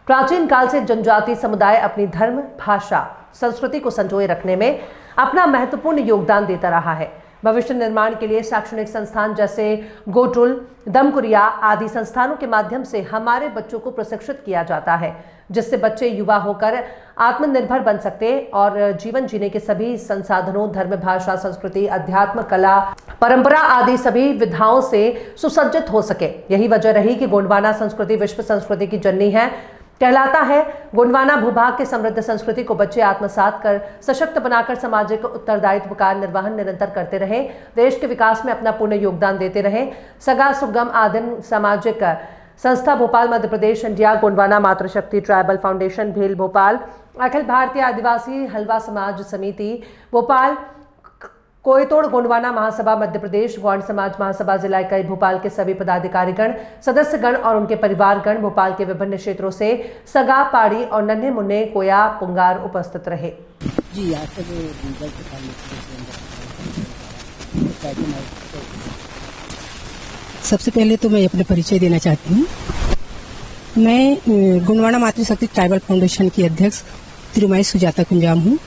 प्राचीन काल से जनजाति समुदाय अपनी धर्म, भाषा, संस्कृति को संजोए रखने में अपना महत्वपूर्ण योगदान देता रहा है। भविष्य निर्माण के लिए शैक्षणिक संस्थान जैसे गोटुल, दमकुरिया आदि संस्थानों के माध्यम से हमारे बच्चों को प्रशिक्षित किया जाता है, जिससे बच्चे युवा होकर आत्मनिर्भर बन सकते और जीवन जीने के सभी संसाधनों, धर्म, भाषा, संस्कृति, अध्यात्म, कला, परंपरा आदि सभी विधाओं से सुसज्जित हो सके। यही वजह रही कि गोंडवाना संस्कृति विश्व संस्कृति की जननी है कहलाता है। गोंडवाना भूभाग की समृद्ध संस्कृति को बच्चे आत्मसात कर सशक्त बनाकर सामाजिक उत्तरदायित्व का निर्वहन निरंतर करते रहे, देश के विकास में अपना पूर्ण योगदान देते रहे। सगा सुगम आदिम सामाजिक संस्था भोपाल मध्य प्रदेश, इंडिया, गोंडवाना मातृशक्ति ट्राइबल फाउंडेशन भेल भोपाल, अखिल भारतीय आदिवासी हलवा समाज समिति भोपाल, कोयतोड़ गोंडवाना महासभा मध्य प्रदेश, गौंड समाज महासभा जिला इकाई भोपाल के सभी पदाधिकारीगण, सदस्यगण और उनके परिवारगण भोपाल के विभिन्न क्षेत्रों से सगा, पाड़ी और नन्हे मुन्ने कोया पुंगार उपस्थित रहे। जी, आज तक सबसे पहले तो मैं अपने परिचय देना चाहती हूँ। मैं गोंडवाना मातृशक्ति ट्राइबल फाउंडेशन की अध्यक्ष तिरुमाई सुजाता कुंजाम हूँ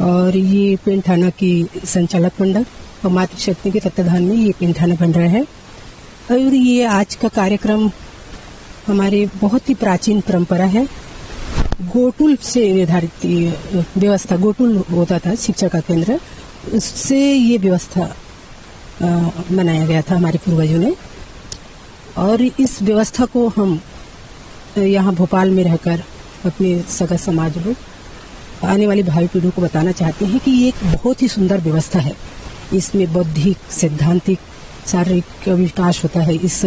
और ये पेंट थाना की संचालक मंडल और मातृशक्ति के तत्वाधान में ये पेंट थाना बन रहा है। और ये आज का कार्यक्रम हमारे बहुत ही प्राचीन परंपरा है। गोटुल से निर्धारित व्यवस्था, गोटुल होता था शिक्षा का केंद्र, उससे ये व्यवस्था बनाया गया था हमारे पूर्वजों ने। और इस व्यवस्था को हम यहाँ भोपाल में रहकर अपने सगा समाज लोग, आने वाली भावी पीढ़ी को बताना चाहते हैं कि ये एक बहुत ही सुंदर व्यवस्था है। इसमें बौद्धिक, सैद्धांतिक, शारीरिक विकास होता है। इस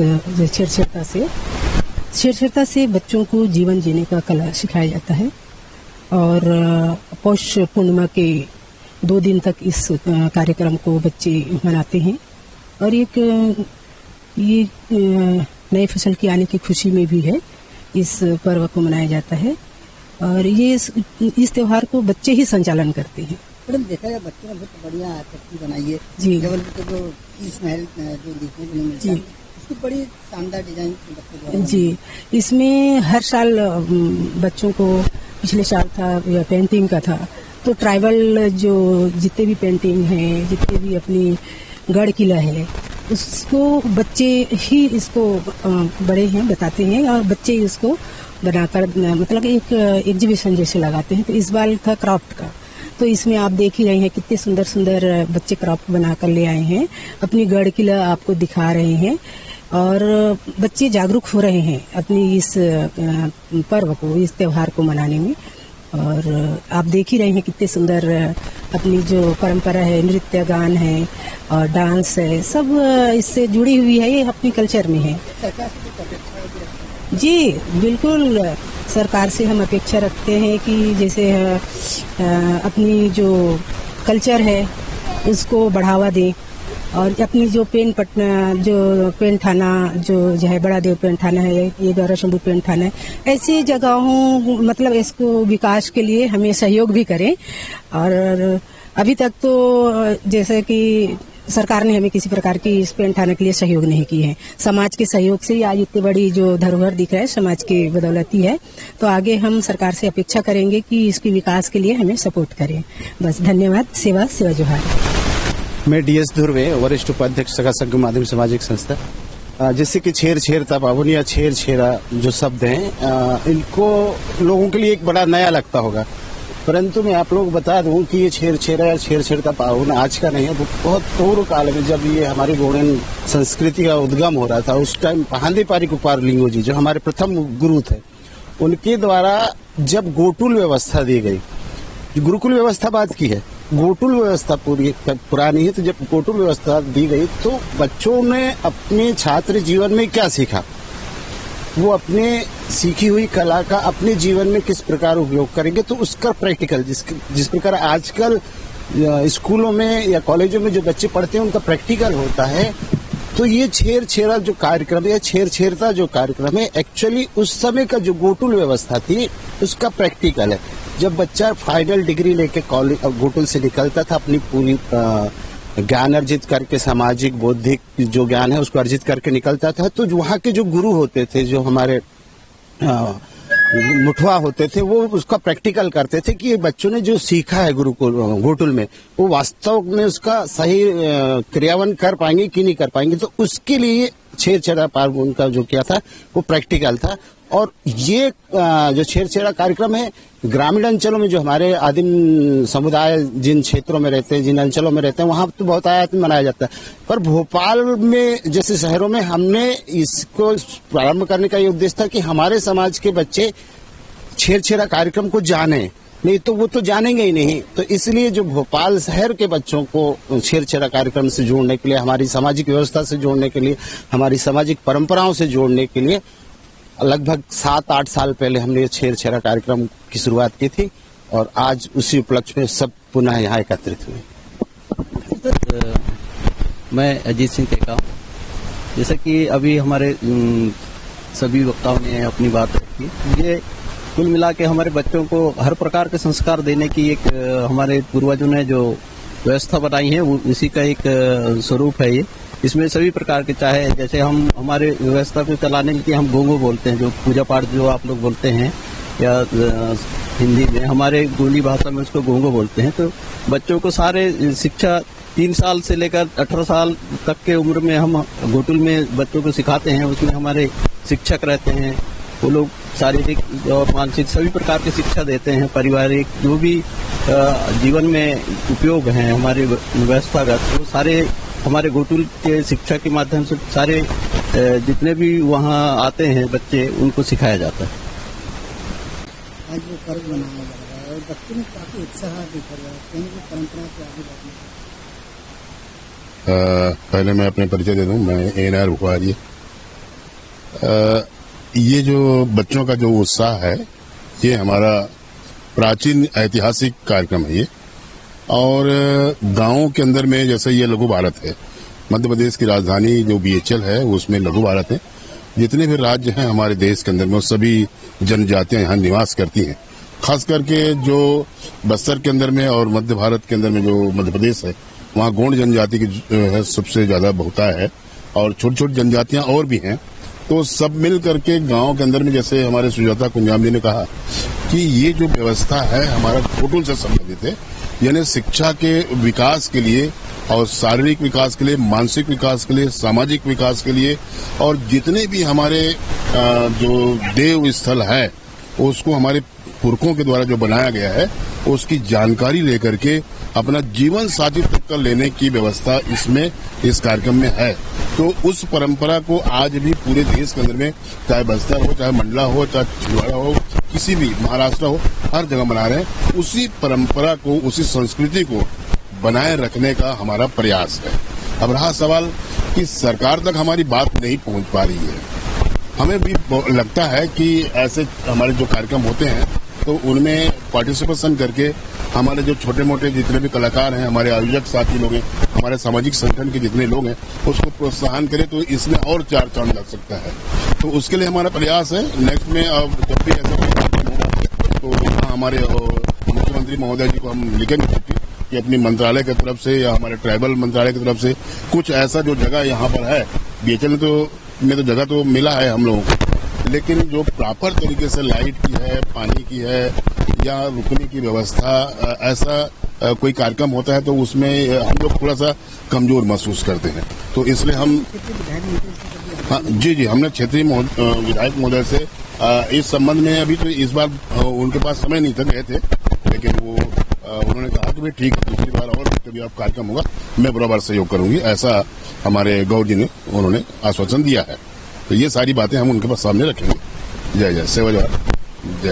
छेड़छाड़ता से बच्चों को जीवन जीने का कला सिखाया जाता है। और पौष पूर्णिमा के 2 दिन तक इस कार्यक्रम को बच्चे मनाते हैं। और ये नए फसल की आने की खुशी में भी है इस पर्व को मनाया जाता है। और ये इस त्योहार को बच्चे ही संचालन करते हैं। मैडम, देखा है बच्चों ने बहुत बढ़िया आकृति बनाई है जी। जबलपुर के जो शीश महल जो देखने को नहीं मिलता, इसकी बड़ी शानदार डिजाइन जी। इसमें हर साल बच्चों को, पिछले साल था पेंटिंग का था, तो ट्राइबल जो जितने भी पेंटिंग हैं, जितने भी अपनी गढ़ किला है, उसको बच्चे ही इसको बड़े हैं बताते हैं और बच्चे इसको बनाकर मतलब एक एग्जीबिशन जैसे लगाते हैं। तो इस बार था क्राफ्ट का, तो इसमें आप देख ही रहे हैं कितने सुंदर सुंदर बच्चे क्राफ्ट बनाकर ले आए हैं, अपनी गढ़ किला आपको दिखा रहे हैं और बच्चे जागरूक हो रहे हैं अपनी इस पर्व को, इस त्योहार को मनाने में। और आप देख ही रहे हैं कितने सुंदर अपनी जो परंपरा है, नृत्य गान है और डांस है, सब इससे जुड़ी हुई है, ये अपनी कल्चर में है। जी बिल्कुल, सरकार से हम अपेक्षा रखते हैं कि जैसे अपनी जो कल्चर है उसको बढ़ावा दें और अपनी जो पेंट थाना जो है बड़ा देव पेंट थाना है, ये गौरव शंभू पेंट थाना है, ऐसी जगहों मतलब इसको विकास के लिए हमें सहयोग भी करें। और अभी तक तो जैसे कि सरकार ने हमें किसी प्रकार की इस पेंट थाना के लिए सहयोग नहीं की है। समाज के सहयोग से आज इतनी बड़ी जो धरोहर दिख रहा है समाज की बदौलती है। तो आगे हम सरकार से अपेक्षा करेंगे कि इसके विकास के लिए हमें सपोर्ट करें। बस, धन्यवाद। सेवा जोहार। मैं DS धुर्वे, वरिष्ठ उपाध्यक्ष सगा संगम आदिम सामाजिक संस्था। जैसे कि छेड़छेड़ता पावन या छेड़ा जो शब्द हैं, इनको लोगों के लिए एक बड़ा नया लगता होगा, परंतु मैं आप लोग बता दूं कि ये छेड़छेड़ता पावन आज का नहीं है। बहुत पूर्व काल में जब ये हमारी गोंडन संस्कृति का उद्गम हो रहा था, उस टाइम पहांदी पारी कुपार लिंगो जी जो हमारे प्रथम गुरु थे, उनके द्वारा जब गोटुल व्यवस्था दी गई, गुरुकुल व्यवस्था बात की है, गोटुल व्यवस्था पूरी पुरानी है, तो जब गोटुल व्यवस्था दी गई तो बच्चों ने अपने छात्र जीवन में क्या सीखा, वो अपने सीखी हुई कला का अपने जीवन में किस प्रकार उपयोग करेंगे, तो उसका प्रैक्टिकल जिस प्रकार आजकल स्कूलों में या कॉलेजों में जो बच्चे पढ़ते हैं उनका प्रैक्टिकल होता है, तो ये छेड़छेड़ा जो कार्यक्रम है, छेड़छेड़ता जो कार्यक्रम है, एक्चुअली उस समय का जो गोटुल व्यवस्था थी उसका प्रैक्टिकल है। जब बच्चा फाइनल डिग्री लेके कॉलेज गोटुल से निकलता था, अपनी पूरी ज्ञान अर्जित करके, सामाजिक बौद्धिक जो ज्ञान है उसको अर्जित करके निकलता था, तो वहाँ के जो गुरु होते थे, जो हमारे मुठवा होते थे वो उसका प्रैक्टिकल करते थे कि ये बच्चों ने जो सीखा है गुरुकुल गोकुल में वो वास्तव में उसका सही क्रियान्वयन कर पाएंगे कि नहीं कर पाएंगे। तो उसके लिए छेरछेरा पार्व उनका जो किया था वो प्रैक्टिकल था। और ये जो छेरछेरा कार्यक्रम है ग्रामीण अंचलों में जो हमारे आदिम समुदाय जिन क्षेत्रों में रहते हैं, जिन अंचलों में रहते हैं, वहां तो बहुत आयात में मनाया जाता है। पर भोपाल में जैसे शहरों में हमने इसको प्रारंभ करने का ये उद्देश्य था कि हमारे समाज के बच्चे छेरछेरा कार्यक्रम को जाने, नहीं तो वो तो जानेंगे ही नहीं। तो इसलिए जो भोपाल शहर के बच्चों को छेरछेरा कार्यक्रम से जोड़ने के लिए, हमारी सामाजिक व्यवस्था से जोड़ने के लिए, हमारी सामाजिक परंपराओं से जोड़ने के लिए लगभग 7-8 साल पहले हमने छेरछेरा कार्यक्रम की शुरुआत की थी और आज उसी उपलक्ष्य में सब पुनः यहाँ एकत्रित हुए। मैं अजीत सिंह टेका। जैसा कि अभी हमारे सभी वक्ताओं ने अपनी बात रखी, ये कुल मिला के हमारे बच्चों को हर प्रकार के संस्कार देने की एक हमारे पूर्वजों ने जो व्यवस्था बनाई है वो इसी का एक स्वरूप है। ये इसमें सभी प्रकार के, चाहे जैसे हम हमारे व्यवस्था को चलाने के लिए हम गोंगो बोलते हैं, जो पूजा पाठ जो आप लोग बोलते हैं, या हिंदी में हमारे गोंडी भाषा में उसको गोंगो बोलते हैं। तो बच्चों को सारे शिक्षा 3 साल से लेकर 18 साल तक के उम्र में हम गोकुल में बच्चों को सिखाते हैं। उसमें हमारे शिक्षक रहते हैं, वो लोग शारीरिक और मानसिक सभी प्रकार की शिक्षा देते हैं। पारिवारिक जो भी जीवन में उपयोग हैं हमारे व्यवस्थागत, वो सारे हमारे गोकुल के शिक्षा के माध्यम से सारे जितने भी वहाँ आते हैं बच्चे, उनको सिखाया जाता है। आज वो पर्व मनाया जा रहा है और बच्चों में काफी उत्साह दिख रहा है, कहीं भी परंपरा से आगे बढ़ने। पहले मैं अपने परिचय दे दूं, मैं ANR बुखारी। ये जो बच्चों का जो उत्साह है, ये हमारा प्राचीन ऐतिहासिक कार्यक्रम है ये। और गांवों के अंदर में जैसे ये लघु भारत है, मध्य प्रदेश की राजधानी जो BHL है उसमें लघु भारत है। जितने भी राज्य हैं हमारे देश के अंदर में, वो सभी जनजातियां यहाँ निवास करती हैं। खास करके जो बस्तर के अंदर में और मध्य भारत के अंदर में जो मध्य प्रदेश है, वहाँ गोंड जनजाति की सबसे ज्यादा बहुतायत है और छोटी छोटी जनजातियां और भी हैं। तो सब मिल करके गांव के अंदर में, जैसे हमारे सुजाता कुंजाम जी ने कहा कि ये जो व्यवस्था है हमारा गोकुल से संबंधित है, यानी शिक्षा के विकास के लिए और शारीरिक विकास के लिए, मानसिक विकास के लिए, सामाजिक विकास के लिए, और जितने भी हमारे जो देव स्थल है उसको हमारे पुरखों के द्वारा जो बनाया गया है उसकी जानकारी लेकर के अपना जीवन साथी तक कर लेने की व्यवस्था इसमें इस कार्यक्रम में है। तो उस परंपरा को आज भी पूरे देश के अंदर में, चाहे बस्तर हो, चाहे मंडला हो, चाहे छिंदवाड़ा हो, किसी भी महाराष्ट्र हो, हर जगह मना रहे हैं। उसी परंपरा को, उसी संस्कृति को बनाए रखने का हमारा प्रयास है। अब रहा सवाल कि सरकार तक हमारी बात नहीं पहुंच पा रही है। हमें भी लगता है कि ऐसे हमारे जो कार्यक्रम होते हैं तो उनमें पार्टिसिपेशन करके हमारे जो छोटे मोटे जितने भी कलाकार हैं, हमारे आयोजक साथी लोग हैं, हमारे सामाजिक संगठन के जितने लोग हैं, उसको प्रोत्साहन करें तो इसमें और 4 चांद लग सकता है। तो उसके लिए हमारा प्रयास है। नेक्स्ट में अब जब भी ऐसा कोई कार्यक्रम होगा तो यहाँ हमारे मुख्यमंत्री महोदय जी को हम लिखेंगे कि अपनी मंत्रालय की तरफ से या हमारे ट्राइबल मंत्रालय की तरफ से कुछ ऐसा जो जगह यहाँ पर है, BHL में तो जगह तो मिला है हम लोगों को, लेकिन जो प्रॉपर तरीके से लाइट की है, पानी की है या रुकने की व्यवस्था, ऐसा कोई कार्यक्रम होता है तो उसमें हम लोग थोड़ा सा कमजोर महसूस करते हैं। तो इसलिए हम जी हमने क्षेत्रीय विधायक महोदय से इस संबंध में, अभी तो इस बार उनके पास समय नहीं था, गए थे, लेकिन वो उन्होंने कहा कि भाई ठीक है, दूसरी बार और कभी आप कार्यक्रम होगा मैं बराबर सहयोग करूंगी, ऐसा हमारे गौर जी ने उन्होंने आश्वासन दिया है। तो ये सारी बातें हम उनके पास सामने रखेंगे। जय जय सेवा जवाहर, जय।